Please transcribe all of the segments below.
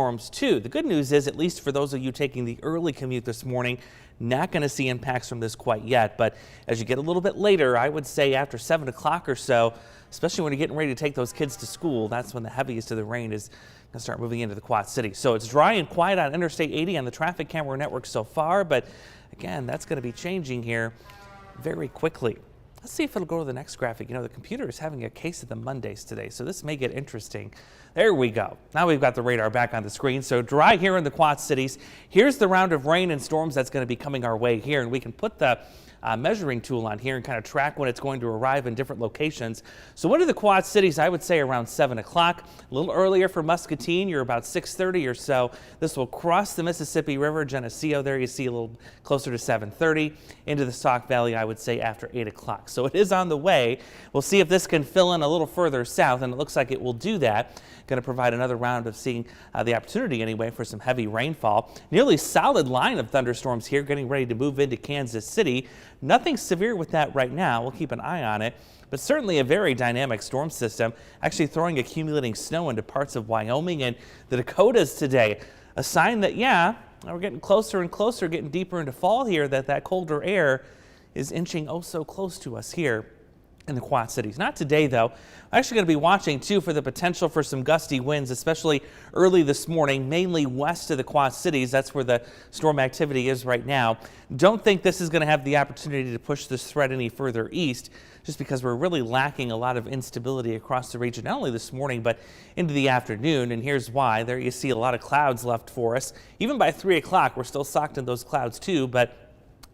Storms too. The good news is, at least for those of you taking the early commute this morning, not going to see impacts from this quite yet. But as you get a little bit later, I would say after 7 o'clock or so, especially when you're getting ready to take those kids to school, that's when the heaviest of the rain is going to start moving into the Quad Cities. So it's dry and quiet on Interstate 80 on the traffic camera network so far. But again, that's going to be changing here very quickly. Let's see if it'll go to the next graphic. You know, the computer is having a case of the Mondays today, so this may get interesting. There we go. Now we've got the radar back on the screen. So dry here in the Quad Cities. Here's the round of rain and storms that's going to be coming our way here, and we can put the measuring tool on here and kind of track when it's going to arrive in different locations. So into the Quad Cities, I would say around 7 o'clock. A little earlier for Muscatine, you're about 6:30 or so. This will cross the Mississippi River. Geneseo there you see a little closer to 7:30. Into the Sauk Valley, I would say after 8 o'clock. So it is on the way. We'll see if this can fill in a little further south, and it looks like it will do that. Going to provide another round of seeing the opportunity anyway for some heavy rainfall. Nearly solid line of thunderstorms here getting ready to move into Kansas City. Nothing severe with that right now. We'll keep an eye on it, but certainly a very dynamic storm system actually throwing accumulating snow into parts of Wyoming and the Dakotas today. A sign that, yeah, we're getting closer and closer, getting deeper into fall here, that colder air is inching oh so close to us here in the Quad Cities. Not today, though. I'm actually going to be watching, too, for the potential for some gusty winds, especially early this morning, mainly west of the Quad Cities. That's where the storm activity is right now. Don't think this is going to have the opportunity to push this threat any further east, just because we're really lacking a lot of instability across the region, not only this morning, but into the afternoon. And here's why. There you see a lot of clouds left for us. Even by 3 o'clock, we're still socked in those clouds, too, but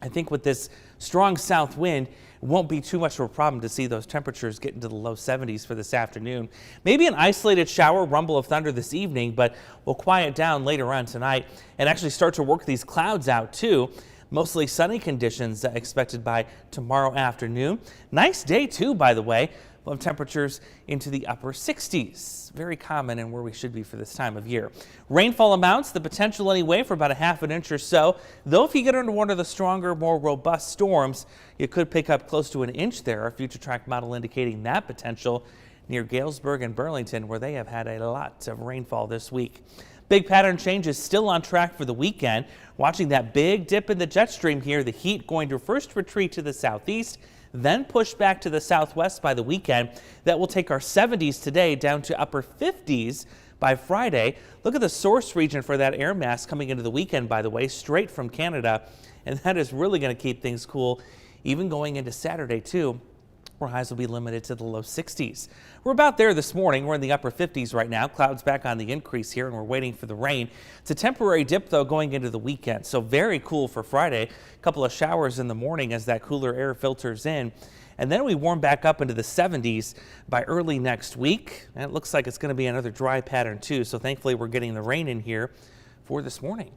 I think with this strong south wind, it won't be too much of a problem to see those temperatures get into the low 70s for this afternoon. Maybe an isolated shower, rumble of thunder this evening, but we'll quiet down later on tonight and actually start to work these clouds out too. Mostly sunny conditions expected by tomorrow afternoon. Nice day too, by the way. We'll have temperatures into the upper 60s. Very common and where we should be for this time of year. Rainfall amounts, the potential anyway for about a ½ an inch or so. Though if you get under one of the stronger, more robust storms, you could pick up close to an inch there. Our future track model indicating that potential near Galesburg and Burlington, where they have had a lot of rainfall this week. Big pattern change is still on track for the weekend. Watching that big dip in the jet stream here, the heat going to first retreat to the southeast, then push back to the southwest by the weekend. That will take our 70s today down to upper 50s by Friday. Look at the source region for that air mass coming into the weekend, by the way, straight from Canada. And that is really going to keep things cool, even going into Saturday, too, where highs will be limited to the low 60s. We're about there this morning. We're in the upper 50s right now. Clouds back on the increase here, and we're waiting for the rain. It's a temporary dip, though, going into the weekend. So very cool for Friday. A couple of showers in the morning as that cooler air filters in. And then we warm back up into the 70s by early next week. And it looks like it's going to be another dry pattern, too. So thankfully, we're getting the rain in here for this morning.